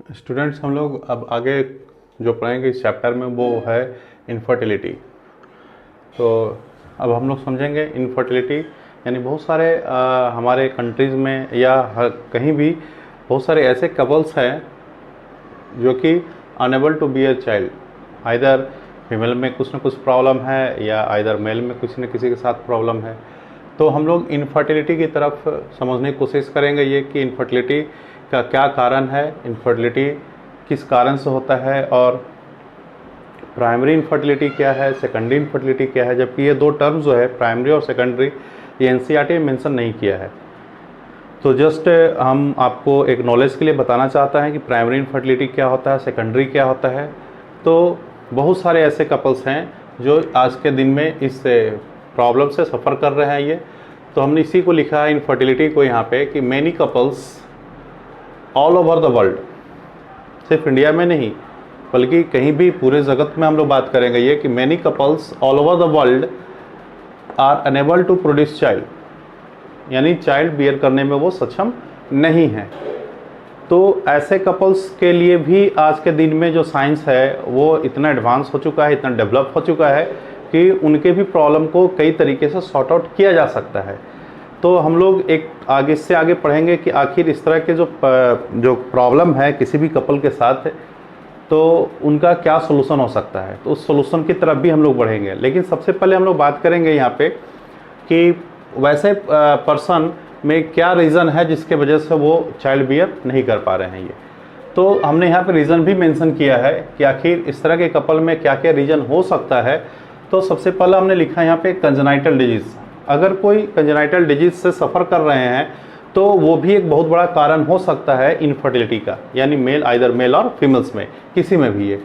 Students, हम लोग अब आगे जो पढ़ेंगे इस चैप्टर में वो है इनफर्टिलिटी। तो अब हम लोग समझेंगे इनफर्टिलिटी यानी बहुत सारे हमारे कंट्रीज़ में या कहीं भी बहुत सारे ऐसे कपल्स हैं जो कि unable to be a child. Either female में कुछ ना कुछ प्रॉब्लम है या आइदर मेल में कुछ न किसी के साथ प्रॉब्लम है। तो हम लोग इनफर्टिलिटी की तरफ समझने की कोशिश करेंगे ये कि इनफर्टिलिटी का क्या कारण है, इनफर्टिलिटी किस कारण से होता है और प्राइमरी इनफर्टिलिटी क्या है, सेकेंडरी इनफर्टिलिटी क्या है। जबकि ये दो टर्म जो है प्राइमरी और सेकेंडरी ये एनसीईआरटी में मेंशन नहीं किया है। तो जस्ट हम आपको एक नॉलेज के लिए बताना चाहता है कि प्राइमरी इनफर्टिलिटी क्या होता है, सेकेंडरी क्या होता है। तो बहुत सारे ऐसे कपल्स हैं जो आज के दिन में इस प्रॉब्लम से सफ़र कर रहे हैं। ये तो हमने इसी को लिखा है इनफर्टिलिटी को यहाँ पे कि many couples all over the world, सिर्फ इंडिया में नहीं बल्कि कहीं भी पूरे जगत में हम लोग बात करेंगे ये कि many couples all over the world are unable to produce child, यानी चाइल्ड बियर करने में वो सक्षम नहीं है। तो ऐसे कपल्स के लिए भी आज के दिन में जो साइंस है वो इतना एडवांस हो चुका है, इतना डेवलप हो चुका है कि उनके भी प्रॉब्लम को कई तरीके से सॉर्ट आउट किया जा सकता है। तो हम लोग एक आगे से आगे पढ़ेंगे कि आखिर इस तरह के जो प्रॉब्लम है किसी भी कपल के साथ तो उनका क्या सोल्यूशन हो सकता है। तो उस सोल्यूशन की तरफ भी हम लोग बढ़ेंगे। लेकिन सबसे पहले हम लोग बात करेंगे यहाँ पे कि वैसे पर्सन में क्या रीज़न है जिसके वजह से वो चाइल्ड बियर नहीं कर पा रहे हैं। ये तो हमने यहाँ पे रीज़न भी मेंशन किया है कि आखिर इस तरह के कपल में क्या क्या रीज़न हो सकता है। तो सबसे पहला हमने लिखा है यहाँ पे कंजेनाइटल डिजीज़। अगर कोई कंजेनाइटल डिजीज़ से सफ़र कर रहे हैं तो वो भी एक बहुत बड़ा कारण हो सकता है इनफर्टिलिटी का, यानी मेल आइदर मेल और फीमेल्स में किसी में भी ये।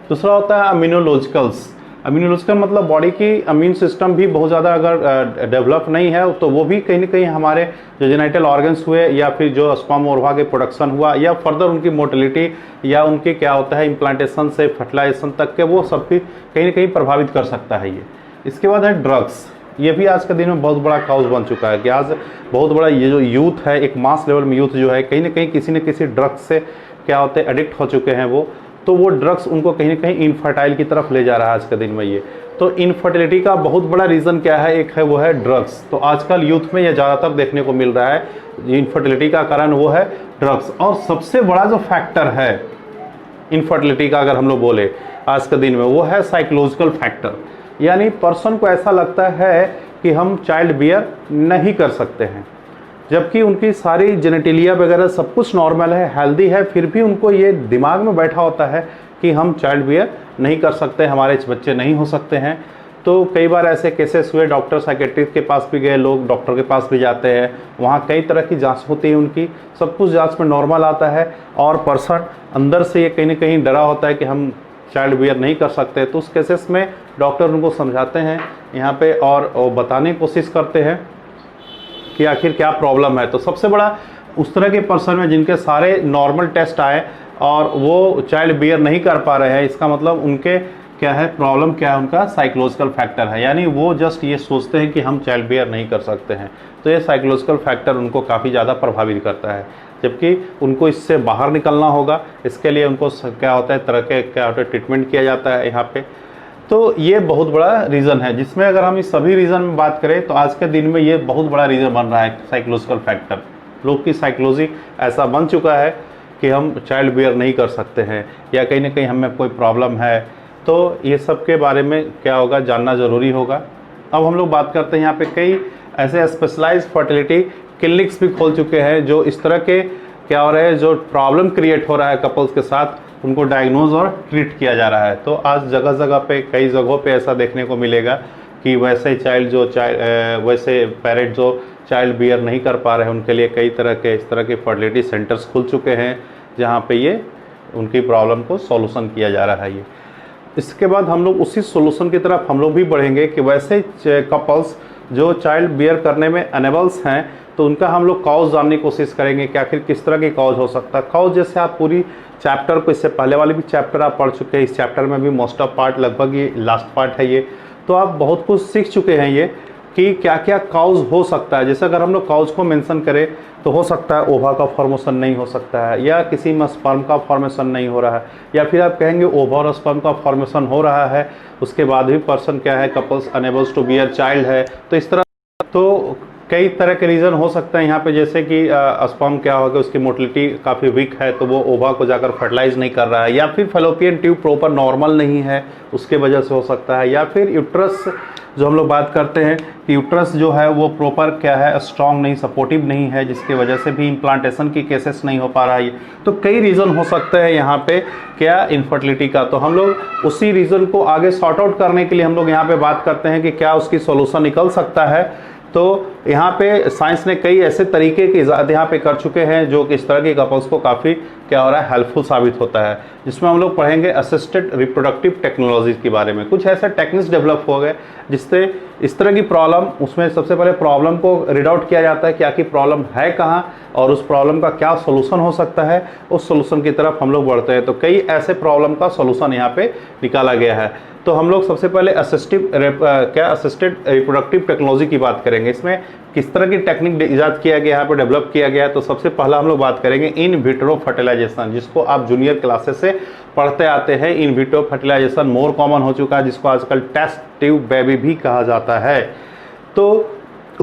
दूसरा होता है इम्यूनोलॉजिकल्स। इम्यूनोलॉजिकल मतलब बॉडी की इम्यून सिस्टम भी बहुत ज़्यादा अगर डेवलप नहीं है तो वो भी कहीं ना कहीं हमारे जो जेनाइटल ऑर्गन्स हुए या फिर जो स्पर्म ओवा के प्रोडक्शन हुआ या फर्दर उनकी मोटिलिटी या उनके क्या होता है इम्प्लांटेशन से फर्टिलाइजेशन तक के वो सब भी कहीं ना कहीं प्रभावित कर सकता है ये। इसके बाद है ड्रग्स। ये भी आज के दिन में बहुत बड़ा काउज बन चुका है कि आज बहुत बड़ा ये जो यूथ है, एक मास लेवल में यूथ जो है कहीं ना कहीं किसी न किसी ड्रग्स से क्या होते हैं एडिक्ट हो चुके हैं वो। तो वो ड्रग्स उनको कहीं ना कहीं इनफर्टाइल की तरफ ले जा रहा है आज के दिन में ये। तो इनफर्टिलिटी का बहुत बड़ा रीज़न क्या है, एक है वो है ड्रग्स। तो आजकल यूथ में ये ज़्यादातर देखने को मिल रहा है इनफर्टिलिटी का कारण वो है ड्रग्स। और सबसे बड़ा जो फैक्टर है इनफर्टिलिटी का अगर हम लोग बोले आज के दिन में वो है साइकोलॉजिकल फैक्टर। यानी पर्सन को ऐसा लगता है कि हम चाइल्ड बियर नहीं कर सकते हैं, जबकि उनकी सारी जेनेटिलिया वगैरह सब कुछ नॉर्मल है, हेल्दी है, फिर भी उनको ये दिमाग में बैठा होता है कि हम चाइल्ड बियर नहीं कर सकते, हमारे बच्चे नहीं हो सकते हैं। तो कई बार ऐसे केसेस हुए, डॉक्टर साइकेट्रिस्ट के पास भी गए लोग, डॉक्टर के पास भी जाते हैं, वहाँ कई तरह की जांच होती है उनकी, सब कुछ जांच में नॉर्मल आता है और पर्सन अंदर से ये कहीं ना कहीं डरा होता है कि हम चाइल्ड बियर नहीं कर सकते। तो उस केसेस में डॉक्टर उनको समझाते हैं यहाँ पे और बताने की कोशिश करते हैं कि आखिर क्या प्रॉब्लम है। तो सबसे बड़ा उस तरह के पर्सन में जिनके सारे नॉर्मल टेस्ट आए और वो चाइल्ड बियर नहीं कर पा रहे हैं, इसका मतलब उनके क्या है प्रॉब्लम, क्या है उनका साइकोलॉजिकल फैक्टर है। यानी वो जस्ट ये सोचते हैं कि हम चाइल्ड बियर नहीं कर सकते हैं। तो ये साइकोलॉजिकल फैक्टर उनको काफ़ी ज़्यादा प्रभावित करता है, जबकि उनको इससे बाहर निकलना होगा। इसके लिए उनको क्या होता है तरह के क्या होता है ट्रीटमेंट किया जाता है यहाँ पे। तो ये बहुत बड़ा रीज़न है जिसमें अगर हम इस सभी रीज़न में बात करें तो आज के दिन में ये बहुत बड़ा रीज़न बन रहा है साइकोलॉजिकल फैक्टर। लोग की साइकोलॉजी ऐसा बन चुका है कि हम चाइल्ड बियर नहीं कर सकते हैं या कहीं ना कहीं हमें कोई प्रॉब्लम है। तो ये सब के बारे में क्या होगा जानना ज़रूरी होगा। अब हम लोग बात करते हैं यहाँ पे कई ऐसे स्पेशलाइज्ड फर्टिलिटी क्लिनिक्स भी खोल चुके हैं जो इस तरह के क्या हो रहे हैं, जो प्रॉब्लम क्रिएट हो रहा है कपल्स के साथ उनको डायग्नोज और ट्रीट किया जा रहा है। तो आज जगह जगह पे कई जगहों पे ऐसा देखने को मिलेगा कि वैसे वैसे पेरेंट जो चाइल्ड बियर नहीं कर पा रहे हैं उनके लिए कई तरह के इस तरह के फर्टिलिटी सेंटर्स खुल चुके हैं जहाँ पे ये उनकी प्रॉब्लम को सॉल्यूशन किया जा रहा है ये। इसके बाद हम लोग उसी सॉल्यूशन की तरफ हम लोग भी बढ़ेंगे कि वैसे कपल्स जो चाइल्ड बियर करने में अनेबल्स हैं तो उनका हम लोग कॉज जानने की कोशिश करेंगे कि आखिर किस तरह की कॉज हो सकता है। कॉज जैसे आप पूरी चैप्टर को, इससे पहले वाली भी चैप्टर आप पढ़ चुके हैं, इस चैप्टर में भी मोस्ट ऑफ पार्ट लगभग ये लास्ट पार्ट है ये, तो आप बहुत कुछ सीख चुके हैं ये। कि क्या क्या काउज हो सकता है। जैसे अगर हम लोग काउज को मेंशन करें तो हो सकता है ओवा का फॉर्मेशन नहीं हो सकता है, या किसी में स्पर्म का फॉर्मेशन नहीं हो रहा है, या फिर आप कहेंगे ओवा और स्पर्म का फॉर्मेशन हो रहा है, उसके बाद भी पर्सन क्या है, couples unables to bear child है। तो इस तरह तो कई तरह के रीज़न हो सकते हैं यहाँ पे, जैसे कि स्पर्म क्या होगा, उसकी मोटिलिटी काफ़ी वीक है तो वो ओवा को जाकर फर्टिलाइज नहीं कर रहा है, या फिर फैलोपियन ट्यूब प्रॉपर नॉर्मल नहीं है उसके वजह से हो सकता है, या फिर यूट्रस जो हम लोग बात करते हैं कि यूट्रस जो है वो प्रॉपर क्या है, स्ट्रॉन्ग नहीं, सपोर्टिव नहीं है, जिसकी वजह से भी इम्प्लांटेशन की केसेस नहीं हो पा रहा है। तो कई रीज़न हो सकते हैं यहाँ पे क्या, इनफर्टिलिटी का। तो हम लोग उसी रीज़न को आगे सॉर्ट आउट करने के लिए हम लोग यहाँ पे बात करते हैं कि क्या उसकी सोल्यूशन निकल सकता है। तो यहाँ पे साइंस ने कई ऐसे तरीके के इजाद यहाँ पे कर चुके हैं जो कि इस तरह के कपल्स को काफ़ी क्या हो रहा है, हेल्पफुल साबित होता है, जिसमें हम लोग पढ़ेंगे असिस्टेड रिप्रोडक्टिव टेक्नोलॉजी के बारे में। कुछ ऐसे टेक्निक्स डेवलप हो गए जिससे इस तरह की प्रॉब्लम, उसमें सबसे पहले प्रॉब्लम को रीड आउट किया जाता है कि आखिर प्रॉब्लम है कहाँ और उस प्रॉब्लम का क्या सोल्यूशन हो सकता है, उस सोल्यूशन की तरफ हम लोग बढ़ते हैं। तो कई ऐसे प्रॉब्लम का सोल्यूशन यहाँ पे निकाला गया है। तो हम लोग सबसे पहले असिस्टेड रिप्रोडक्टिव टेक्नोलॉजी की बात करेंगे। इसमें किस तरह की टेक्निक ईजाद किया गया है, यहाँ पे डेवलप किया गया है। तो सबसे पहला हम लोग बात करेंगे इन विट्रो फर्टिलाइजेशन, जिसको आप जूनियर क्लासेस से पढ़ते आते हैं। In vitro fertilisation more common हो चुका है, जिसको आजकल टेस्ट ट्यूब बेबी भी कहा जाता है। तो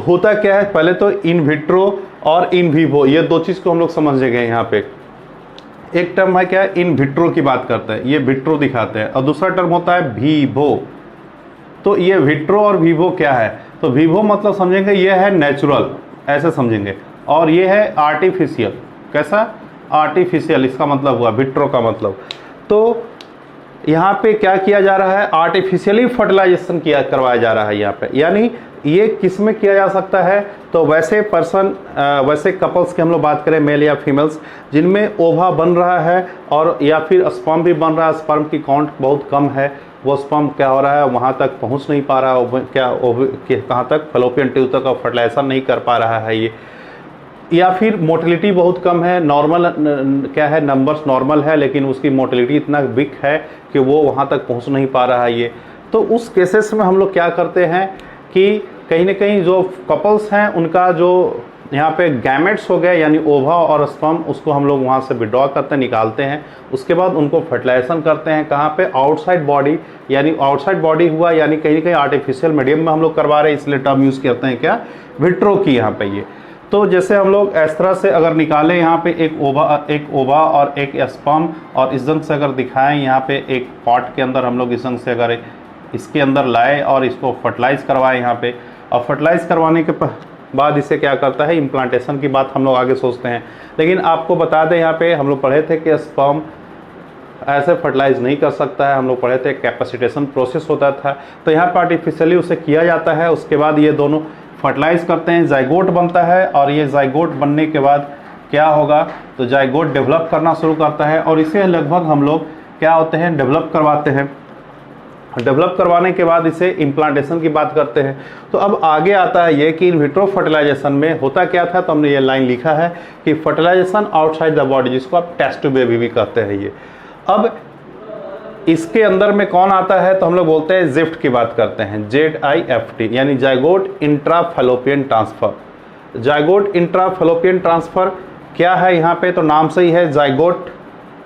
होता क्या है, पहले तो इन विट्रो और इन विवो, ये दो चीज़ को हम लोग समझेंगे यहाँ पे। एक टर्म है क्या, इन विट्रो की बात करते हैं, ये विट्रो दिखाते हैं, और दूसरा टर्म होता है विवो। तो ये विट्रो और विवो क्या है, तो विवो मतलब समझेंगे ये है नेचुरल, ऐसे समझेंगे, और ये है आर्टिफिशियल। कैसा, आर्टिफिशियल, इसका मतलब हुआ विट्रो का मतलब। तो यहाँ पे क्या किया जा रहा है, आर्टिफिशियली फर्टिलाइजेशन किया करवाया जा रहा है यहाँ पे। यानी ये किस में किया जा सकता है, तो वैसे पर्सन, वैसे कपल्स की हम लोग बात करें, मेल या फीमेल्स, जिनमें ओवा बन रहा है और या फिर स्पर्म भी बन रहा है, स्पर्म की काउंट बहुत कम है, वो स्पर्म क्या हो रहा है, वहाँ तक पहुँच नहीं पा रहा है, क्या कहाँ तक, फैलोपियन ट्यूब तक फर्टिलाइजेशन नहीं कर पा रहा है ये, या फिर मोटिलिटी बहुत कम है, नॉर्मल क्या है, नंबर्स नॉर्मल है लेकिन उसकी मोटिलिटी इतना वीक है कि वो वहाँ तक पहुँच नहीं पा रहा है ये। तो उस केसेस में हम लोग क्या करते हैं कि कहीं ना कहीं जो कपल्स हैं उनका जो यहाँ पे गैमेट्स हो गए, यानी ओवा और स्पर्म, उसको हम लोग वहाँ से विड्रॉ करते हैं, निकालते हैं। उसके बाद उनको फर्टिलाइजेशन करते हैं, कहाँ पे, आउटसाइड बॉडी, यानी आउटसाइड बॉडी हुआ, यानी कहीं ना कहीं आर्टिफिशियल मीडियम में हम लोग करवा रहे हैं, इसलिए टर्म यूज़ करते हैं क्या, विट्रो की यहाँ पे ये। तो जैसे हम लोग इस तरह से अगर निकालें यहाँ पे एक ओवा और एक स्पर्म, और इस ढंग से अगर दिखाएं यहाँ पे एक पॉट के अंदर, हम लोग इस ढंग से अगर इसके अंदर लाए और इसको फर्टिलाइज करवाएं यहाँ पे, और फर्टिलाइज करवाने के बाद इसे क्या करता है, इम्प्लांटेशन की बात हम लोग आगे सोचते हैं। लेकिन आपको बता दें यहाँ पे हम लोग पढ़े थे कि स्पर्म ऐसे फर्टिलाइज नहीं कर सकता है, हम लोग पढ़े थे कैपेसिटेशन प्रोसेस होता था। तो यहाँ पर आर्टिफिशियली उसे किया जाता है, उसके बाद ये दोनों फर्टिलाइज करते हैं, जाइगोट बनता है, और ये जाइगोट बनने के बाद क्या होगा, तो जाइगोट डेवलप करना शुरू करता है, और इसे लगभग हम लोग क्या होते हैं, डेवलप करवाते हैं। डेवलप करवाने के बाद इसे इम्प्लांटेशन की बात करते हैं। तो अब आगे आता है ये कि इन विट्रो फर्टिलाइजेशन में होता क्या था, तो हमने ये लाइन लिखा है कि फर्टिलाइजेशन आउटसाइड द बॉडी, जिसको आप टेस्ट ट्यूब बेबी भी कहते हैं ये। अब इसके अंदर में कौन आता है, तो हम लोग बोलते हैं जिफ्ट की बात करते हैं, ZIFT, यानी जाइगोट इंट्राफैलोपियन ट्रांसफर। जाइगोट इंट्राफैलोपियन ट्रांसफर क्या है यहाँ पे, तो नाम से ही है, जाइगोट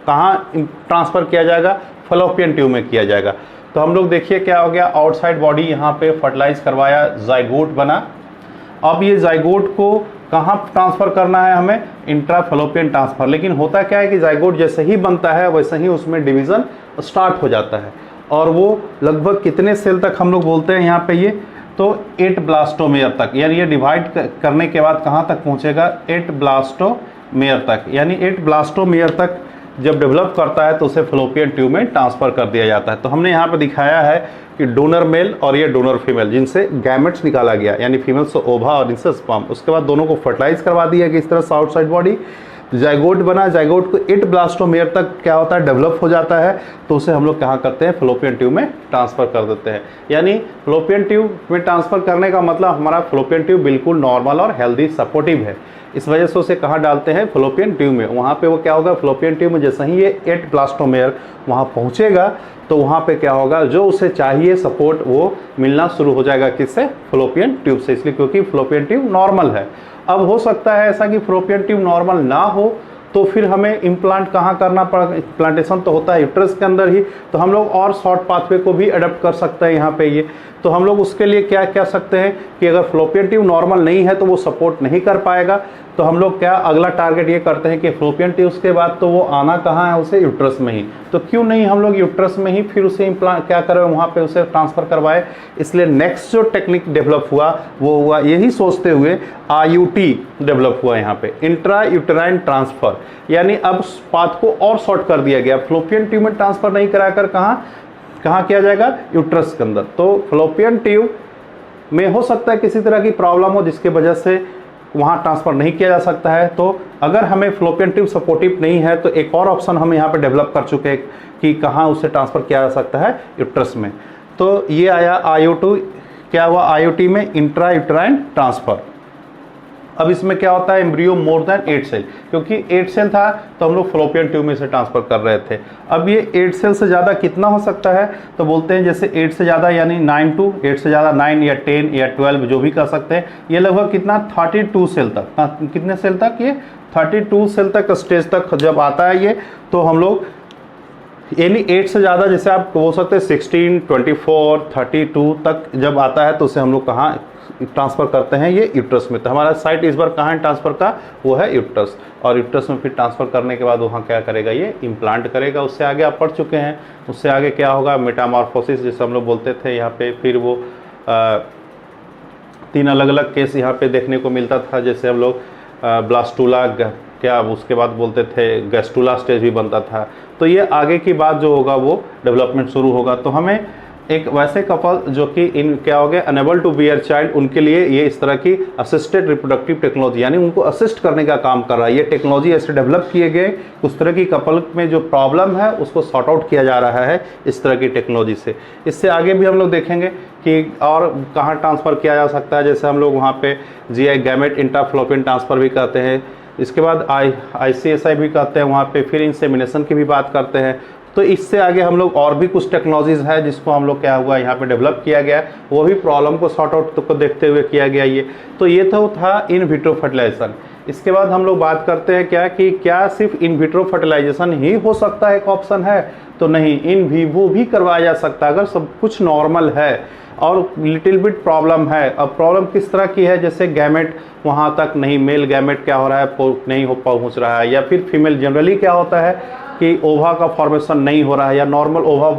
कहाँ ट्रांसफ़र किया जाएगा, फैलोपियन ट्यूब में किया जाएगा। तो हम लोग देखिए क्या हो गया, आउटसाइड बॉडी यहाँ पे फर्टिलाइज करवाया, जाइगोट बना। अब ये जाइगोट को कहाँ ट्रांसफ़र करना है हमें, इंट्राफैलोपियन ट्रांसफ़र। लेकिन होता क्या है कि जाइगोट जैसे ही बनता है वैसे ही उसमें डिवीज़न स्टार्ट हो जाता है, और वो लगभग कितने सेल तक हम लोग बोलते हैं यहाँ पे ये, तो 8 ब्लास्टोमेयर तक, यानी ये डिवाइड करने के बाद कहाँ तक पहुँचेगा, 8 ब्लास्टोमेयर तक। यानी 8 ब्लास्टोमेयर तक जब डेवलप करता है तो उसे फैलोपियन ट्यूब में ट्रांसफ़र कर दिया जाता है। तो हमने यहाँ पे दिखाया है कि डोनर मेल और ये डोनर फीमेल, जिनसे गैमेट्स निकाला गया, यानी फीमेल से ओवा और इनसे स्पर्म, उसके बाद दोनों को फर्टिलाइज करवा दिया गया इस तरह से आउटसाइड बॉडी। जाइगोट बना, जाइगोट को 8 ब्लास्टोमेयर तक क्या होता है, डेवलप हो जाता है, तो उसे हम लोग कहाँ करते हैं, फ्लोपियन ट्यूब में ट्रांसफ़र कर देते हैं। यानी फ्लोपियन ट्यूब में ट्रांसफ़र करने का मतलब हमारा फ्लोपियन ट्यूब बिल्कुल नॉर्मल और हेल्दी सपोर्टिव है, इस वजह से उसे कहाँ डालते हैं, फ्लोपियन ट्यूब में। वहाँ पे वो क्या होगा, फ्लोपियन ट्यूब में जैसे ही ये 8 ब्लास्टोमेयर वहाँ पहुँचेगा तो वहाँ पे क्या होगा, जो उसे चाहिए सपोर्ट वो मिलना शुरू हो जाएगा, किससे, फ्लोपियन ट्यूब से, इसलिए क्योंकि फ्लोपियन ट्यूब नॉर्मल है। अब हो सकता है ऐसा कि फ्लोपियन ट्यूब नॉर्मल ना हो तो फिर हमें इम्प्लांट कहाँ करना पड़ा, इम्प्लांटेशन तो होता है यूट्रस के अंदर ही, तो हम लोग और शॉर्ट पाथवे को भी अडॉप्ट कर सकते हैं यहाँ पे ये। तो हम लोग उसके लिए क्या क्या सकते हैं कि अगर फ्लोपियन ट्यूब नॉर्मल नहीं है तो वो सपोर्ट नहीं कर पाएगा, तो हम लोग क्या अगला टारगेट ये करते हैं कि फ्लोपियन ट्यूब के बाद तो वो आना कहाँ है, उसे यूट्रस में ही, तो क्यों नहीं हम लोग यूट्रस में ही फिर उसे इम्प्लांट क्या करें, वहाँ पे उसे ट्रांसफ़र करवाए। इसलिए नेक्स्ट जो टेक्निक डेवलप हुआ वो हुआ यही सोचते हुए IUT डेवलप हुआ यहाँ पे, इंट्रा यूटेराइन ट्रांसफ़र। यानी अब पाथ को और शॉर्ट कर दिया गया, फ्लोपियन ट्यूब में ट्रांसफ़र नहीं कराकर कहाँ किया जाएगा, यूट्रस के अंदर। तो फ्लोपियन ट्यूब में हो सकता है किसी तरह की प्रॉब्लम हो जिसके वजह से वहाँ ट्रांसफ़र नहीं किया जा सकता है, तो अगर हमें फ्लोपियन ट्यूब सपोर्टिव नहीं है तो एक और ऑप्शन हम यहाँ पे डेवलप कर चुके हैं कि कहाँ उसे ट्रांसफ़र किया जा सकता है, यूट्रस में। तो ये आया IUT, क्या हुआ IUT में, इंट्रा यूटेराइन ट्रांसफ़र। अब इसमें क्या होता है, एम्ब्रियो मोर देन 8 सेल, क्योंकि 8 सेल था तो हम लोग फ्लोपियन ट्यूब में से ट्रांसफ़र कर रहे थे। अब ये 8 सेल से ज़्यादा कितना हो सकता है, तो बोलते हैं जैसे 8 से ज़्यादा यानी 9 टू 8 से ज़्यादा 9 या 10 या 12 जो भी कर सकते हैं। ये लगभग कितना 32 सेल तक, कितने सेल तक, ये 32 सेल तक स्टेज तक जब आता है ये, तो हम लोग यानी 8 से ज़्यादा जैसे आप बोल सकते हैं 16, 24, 32 तक जब आता है तो उसे हम लोग कहाँ ट्रांसफ़र करते हैं, ये यूट्रस में। तो हमारा साइट इस बार कहाँ है ट्रांसफ़र का, वो है यूट्रस, और यूट्रस में फिर ट्रांसफ़र करने के बाद वहाँ क्या करेगा, ये इम्प्लांट करेगा। उससे आगे आप पढ़ चुके हैं, उससे आगे क्या होगा, मेटामॉर्फोसिस जैसे हम लोग बोलते थे यहाँ पे, फिर वो 3 अलग अलग केस यहाँ पे देखने को मिलता था, जैसे हम लोग ब्लास्टूला क्या, उसके बाद बोलते थे गैस्टूला स्टेज भी बनता था। तो ये आगे की बात जो होगा वो डेवलपमेंट शुरू होगा। तो हमें एक वैसे कपल जो कि इन क्या हो गया, अनेबल टू बियर चाइल्ड, उनके लिए ये इस तरह की असिस्टेड रिप्रोडक्टिव टेक्नोलॉजी, यानी उनको असिस्ट करने का काम कर रहा है। ये टेक्नोलॉजी ऐसे डेवलप किए गए, उस तरह की कपल में जो प्रॉब्लम है उसको सॉर्ट आउट किया जा रहा है इस तरह की टेक्नोलॉजी से। इससे आगे भी हम लोग देखेंगे कि और कहाँ ट्रांसफ़र किया जा सकता है, जैसे हम लोग वहाँ पे GI गैमेट इंट्राफ्लोपियन ट्रांसफ़र भी करते हैं, इसके बाद ICSI भी करते हैं वहाँ पे, फिर इंसेमिनेशन की भी बात करते हैं। तो इससे आगे हम लोग और भी कुछ टेक्नोलॉजीज़ है जिसको हम लोग क्या हुआ यहाँ पे डेवलप किया गया, वो भी प्रॉब्लम को सॉर्ट आउट को देखते हुए किया गया ये। तो ये तो था इन विट्रो फर्टिलाइजेशन। इसके बाद हम लोग बात करते हैं क्या कि क्या सिर्फ इन विट्रो फर्टिलाइजेशन ही हो सकता है, एक ऑप्शन है, तो नहीं, इन विवो भी करवाया जा सकता है अगर सब कुछ नॉर्मल है और लिटिल बिट प्रॉब्लम है। अब प्रॉब्लम किस तरह की है, जैसे गैमेट वहाँ तक नहीं, मेल गैमेट क्या हो रहा है, नहीं हो पहुँच रहा है, या फिर फीमेल जनरली क्या होता है कि ओवा का फॉर्मेशन नहीं हो रहा है, या नॉर्मल ओवा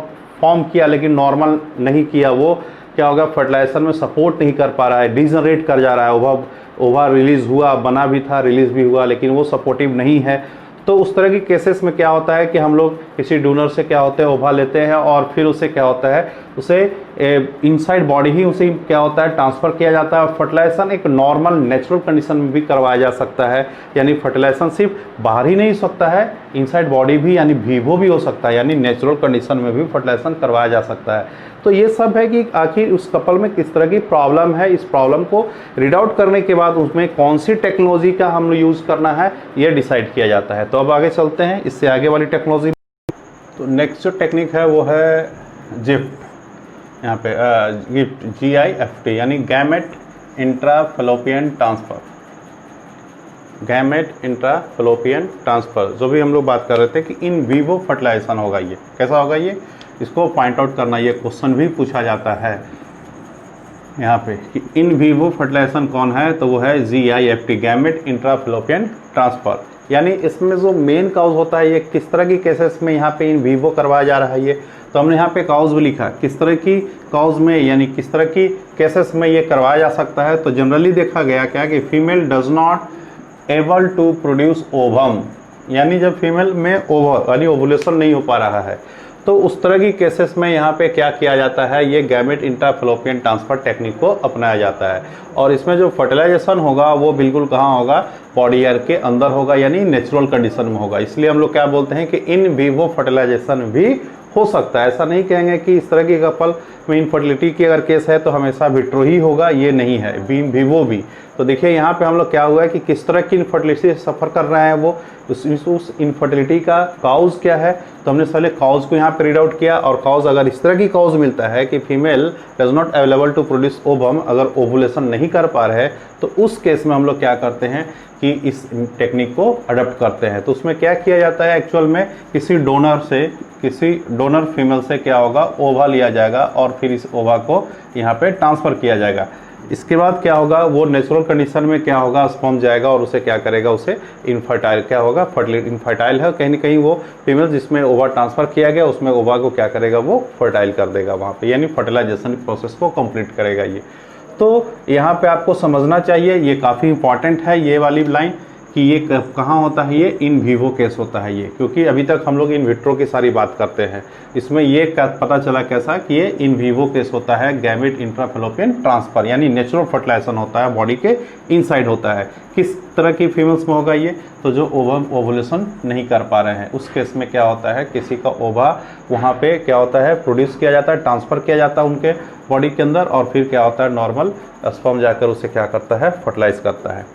फॉर्म किया लेकिन नॉर्मल नहीं किया, वो क्या होगा, फर्टिलाइजेशन में सपोर्ट नहीं कर पा रहा है, डिजनरेट कर जा रहा है, ओवा रिलीज़ हुआ, बना भी था, रिलीज़ भी हुआ, लेकिन वो सपोर्टिव नहीं है। तो उस तरह की केसेस में क्या होता है कि हम लोग किसी डोनर से क्या होता है, ओवा लेते हैं और फिर उसे क्या होता है, उसे इनसाइड बॉडी ही उसे क्या होता है, ट्रांसफ़र किया जाता है। फर्टिलाइजेशन एक नॉर्मल नेचुरल कंडीशन में भी करवाया जा सकता है, यानी फर्टिलाइजेशन सिर्फ बाहर ही नहीं हो सकता है, इनसाइड बॉडी भी यानी विवो भी हो सकता है, यानी नेचुरल कंडीशन में भी फर्टिलाइजेशन करवाया जा सकता है। तो ये सब है कि आखिर उस कपल में किस तरह की प्रॉब्लम है, इस प्रॉब्लम को रीड आउट करने के बाद उसमें कौन सी टेक्नोलॉजी का हम यूज़ करना है ये डिसाइड किया जाता है। तो अब आगे चलते हैं इससे आगे वाली टेक्नोलॉजी। तो नेक्स्ट जो टेक्निक है वो है जिफ्ट, यहाँ पे गिफ्ट GIFT यानी गैमेट इंट्राफलोपियन ट्रांसफ़र। गैमेट इंट्राफलोपियन ट्रांसफ़र जो भी हम लोग बात कर रहे थे कि इन विवो फर्टिलाइजेशन होगा, ये कैसा होगा, ये इसको पॉइंट आउट करना, ये क्वेश्चन भी पूछा जाता है यहाँ पे कि इन विवो फर्टिलाइजेशन कौन है, तो वो है GIFT गैमेट इंट्राफलोपियन ट्रांसफ़र। यानी इसमें जो मेन काउज होता है, ये किस तरह की केसेस में यहाँ पे इन विवो करवाया जा रहा है ये, तो हमने यहाँ पे काउज भी लिखा, किस तरह की काउज में यानी किस तरह की केसेस में ये करवाया जा सकता है। तो जनरली देखा गया क्या कि female does not able to produce ovum, यानी जब फीमेल में ओवर यानी ओवुलेशन नहीं हो पा रहा है, तो उस तरह की केसेस में यहाँ पे क्या किया जाता है, ये गैमेट इंट्राफैलोपियन ट्रांसफर टेक्निक को अपनाया जाता है। और इसमें जो फर्टिलाइजेशन होगा वो बिल्कुल कहाँ होगा, बॉडी एयर के अंदर होगा, यानी नेचुरल कंडीशन में होगा। इसलिए हम लोग क्या बोलते हैं कि इन विवो फर्टिलाइजेशन भी हो सकता है। ऐसा नहीं कहेंगे कि इस तरह की कपल में इनफर्टिलिटी की अगर केस है तो हमेशा विट्रो ही होगा, ये नहीं है, विवो भी। तो देखिए यहाँ पे हम लोग क्या हुआ है कि किस तरह की इनफर्टिलिटी सफ़र कर रहे हैं वो, उस इनफर्टिलिटी का काउज क्या है। तो हमने पहले काउज को यहाँ पे रीड आउट किया, और काउज अगर इस तरह की काउज मिलता है कि female does not available to produce ovum, अगर ओवुलेशन नहीं कर पा रहे हैं, तो उस केस में हम लोग क्या करते हैं कि इस टेक्निक को अडॉप्ट करते हैं। तो उसमें क्या किया जाता है, एक्चुअल में किसी डोनर फीमेल से क्या होगा, ओवा लिया जाएगा और फिर इस ओवा को यहाँ पे ट्रांसफ़र किया जाएगा। इसके बाद क्या होगा, वो नेचुरल कंडीशन में क्या होगा, स्पर्म जाएगा और उसे क्या करेगा, उसे इनफर्टाइल क्या होगा, इनफर्टाइल है कहीं ना कहीं वो फीमेल जिसमें ओवा ट्रांसफ़र किया गया उसमें ओवा को क्या करेगा, वो फर्टाइल कर देगा वहाँ पे, यानी फर्टिलाइजेशन प्रोसेस को कंप्लीट करेगा ये। तो यहाँ पे आपको समझना चाहिए, ये काफ़ी इंपॉर्टेंट है ये वाली लाइन कि ये कहाँ होता है, ये इन विवो केस होता है ये, क्योंकि अभी तक हम लोग इन विट्रो की सारी बात करते हैं। इसमें ये पता चला कैसा कि ये इन विवो केस होता है, गैमेट इंट्राफैलोपियन ट्रांसफर, यानी नेचुरल फर्टिलाइजेशन होता है, बॉडी के इनसाइड होता है। किस तरह की फीमेल्स में होगा ये, तो जो ओवुलेशन नहीं कर पा रहे हैं उस केस में क्या होता है, किसी का ओवा वहाँ पे क्या होता है, प्रोड्यूस किया जाता है, ट्रांसफ़र किया जाता है उनके बॉडी के अंदर, और फिर क्या होता है, नॉर्मल स्पर्म जाकर उसे क्या करता है, फर्टिलाइज करता है।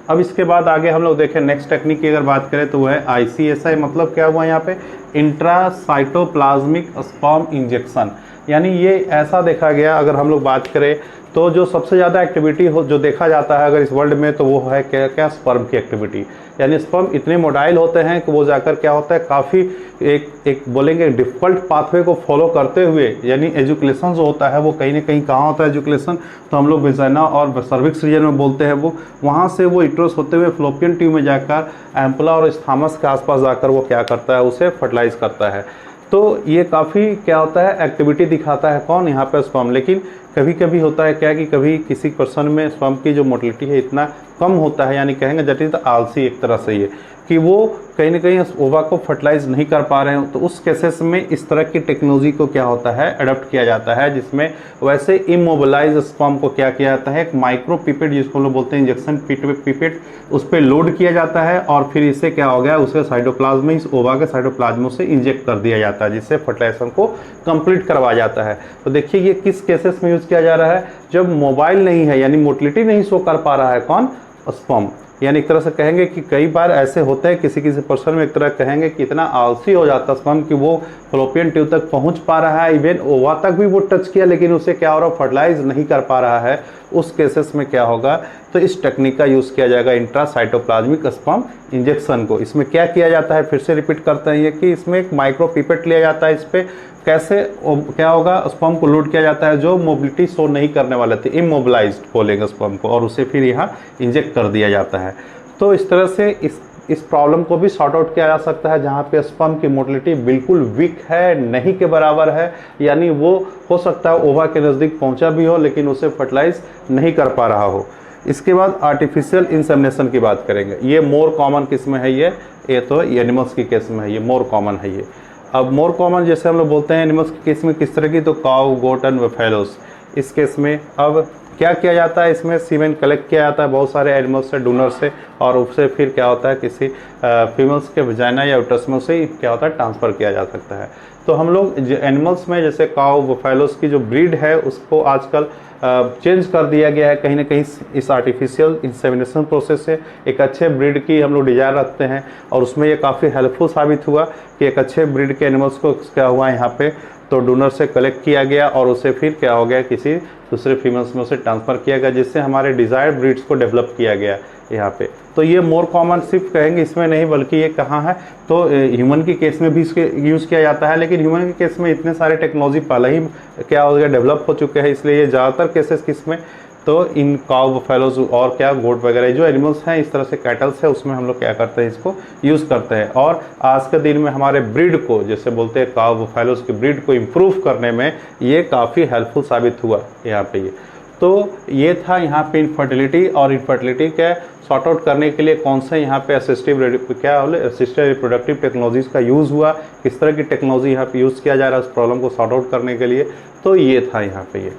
अब इसके बाद आगे हम लोग देखें नेक्स्ट टेक्निक की अगर बात करें तो वो है ICSI, मतलब क्या हुआ यहाँ पे, इंट्रासाइटोप्लाज्मिक स्पर्म इंजेक्शन। यानी ये ऐसा देखा गया, अगर हम लोग बात करें तो जो सबसे ज़्यादा एक्टिविटी हो जो देखा जाता है अगर इस वर्ल्ड में, तो वो है क्या स्पर्म की एक्टिविटी। यानी स्पर्म इतने मोडाइल होते हैं कि वो जाकर क्या होता है, काफ़ी एक बोलेंगे डिफ़िकल्ट पाथवे को फॉलो करते हुए, यानी एजुकेशन जो होता है वो कहीं ना कहीं कहाँ होता है एजुकेशन, तो हम लोग विजाइना और सर्विक्स रीजन में बोलते हैं, वो वहाँ से वो इट्रोस होते हुए फ्लोपियन ट्यूब में जाकर एम्पुला और स्थामस के आसपास जाकर वो क्या करता है, उसे फर्टिलाइज करता है। तो ये काफ़ी क्या होता है, एक्टिविटी दिखाता है कौन, यहाँ पे स्पर्म। लेकिन कभी कभी होता है क्या कि कभी किसी पर्सन में स्पर्म की जो मोटिलिटी है इतना कम होता है, यानी कहेंगे दैट इज आलसी एक तरह से ये, कि वो कहीं ना कहीं ओवा को फर्टिलाइज नहीं कर पा रहे हैं। तो उस केसेस में इस तरह की टेक्नोलॉजी को क्या होता है, अडॉप्ट किया जाता है, जिसमें वैसे इमोबिलाइज स्पर्म को क्या किया जाता है, एक माइक्रो पिपेट जिसको हम लोग बोलते हैं इंजेक्शन पिपेट, उस पर लोड किया जाता है और फिर इससे क्या हो गया, उसे साइटोप्लाज्म में, इस ओवा के साइटोप्लाज्म से इंजेक्ट कर दिया जाता है, जिससे फर्टिलाइजेशन को कंप्लीट करवाया जाता है। तो देखिए ये किस केसेस में यूज़ किया जा रहा है, जब मोबाइल नहीं है, यानी मोटिलिटी नहीं शो कर पा रहा है कौन, स्पर्म। यानी एक तरह से कहेंगे कि कई बार ऐसे होते हैं किसी पर्सन में, एक तरह कहेंगे कि इतना आलसी हो जाता है स्पर्म कि वो फ्लोपियन ट्यूब तक पहुंच पा रहा है, इवन ओवा तक भी वो टच किया लेकिन उसे क्या हो रहा है, फर्टिलाइज नहीं कर पा रहा है। उस केसेस में क्या होगा, तो इस टेक्निक का यूज़ किया जाएगा इंट्रासाइटोप्लाज्मिक स्पर्म इंजेक्शन को। इसमें क्या किया जाता है, फिर से रिपीट करते हैं ये कि इसमें एक माइक्रो पिपेट लिया जाता है, इस पर कैसे क्या होगा, स्पर्म को लोड किया जाता है जो मोबिलिटी शो नहीं करने वाले थे, इमोबिलाइज्ड बोलेंगे स्पर्म को, और उसे फिर यहाँ इंजेक्ट कर दिया जाता है। तो इस तरह से इस प्रॉब्लम को भी सॉर्ट आउट किया जा सकता है, जहाँ पे स्पर्म की मोटिलिटी बिल्कुल वीक है, नहीं के बराबर है, यानी वो हो सकता है ओवा के नज़दीक पहुँचा भी हो लेकिन उसे फर्टिलाइज नहीं कर पा रहा हो। इसके बाद आर्टिफिशियल इंसेमिनेशन की बात करेंगे। ये मोर कॉमन किस में है, ये तो एनिमल्स की केस में है, ये मोर कॉमन है ये। अब मोर कॉमन जैसे हम लोग बोलते हैं एनिमल्स के केस में किस तरह की, तो काउ, गोट एंड बफेलोस। इस केस में अब क्या किया जाता है, इसमें सीमेन कलेक्ट किया जाता है बहुत सारे एनिमल्स से, डोनर से, और उससे फिर क्या होता है किसी फीमेल्स के वजाइना या यूट्रस में से क्या होता है, ट्रांसफ़र किया जा सकता है। तो हम लोग एनिमल्स में जैसे काउ, बफेलोस की जो ब्रीड है उसको आजकल चेंज कर दिया गया है कहीं ना कहीं इस आर्टिफिशियल इंसेमिनेशन प्रोसेस से। एक अच्छे ब्रीड की हम लोग डिज़ायर रखते हैं और उसमें ये काफ़ी हेल्पफुल साबित हुआ कि एक अच्छे ब्रीड के एनिमल्स को क्या हुआ यहाँ पे, तो डोनर से कलेक्ट किया गया और उसे फिर क्या हो गया, किसी दूसरे फीमेल्स में उसे ट्रांसफ़र किया गया, जिससे हमारे डिज़ायर्ड ब्रीड्स को डेवलप किया गया यहाँ पे। तो ये मोर कॉमन सिर्फ कहेंगे इसमें नहीं, बल्कि ये कहाँ है, तो ह्यूमन की केस में भी इसके यूज़ किया जाता है, लेकिन ह्यूमन के केस में इतने सारे टेक्नोलॉजी पहले ही क्या हो गया, डेवलप हो चुके हैं, इसलिए ये ज़्यादातर केसेस किस में, तो इन काउ, बफेलोज और क्या गोट वगैरह जो एनिमल्स हैं, इस तरह से कैटल्स है, उसमें हम लोग क्या करते हैं, इसको यूज़ करते हैं। और आज के दिन में हमारे ब्रीड को, जैसे बोलते हैं काउ, बफेलोज की ब्रीड को इम्प्रूव करने में ये काफ़ी हेल्पफुल साबित हुआ यहाँ पे ये। तो ये था यहाँ पे इनफर्टिलिटी, और इनफर्टिलिटी के सॉर्ट आउट करने के लिए कौन से यहाँ पे असिस्टिव रिप्रोडक्टिव टेक्नोलॉजीज़ का यूज़ हुआ, किस तरह की टेक्नोलॉजी यहाँ पे यूज़ किया जा रहा है उस प्रॉब्लम को सॉर्ट आउट करने के लिए। तो ये था यहाँ पे ये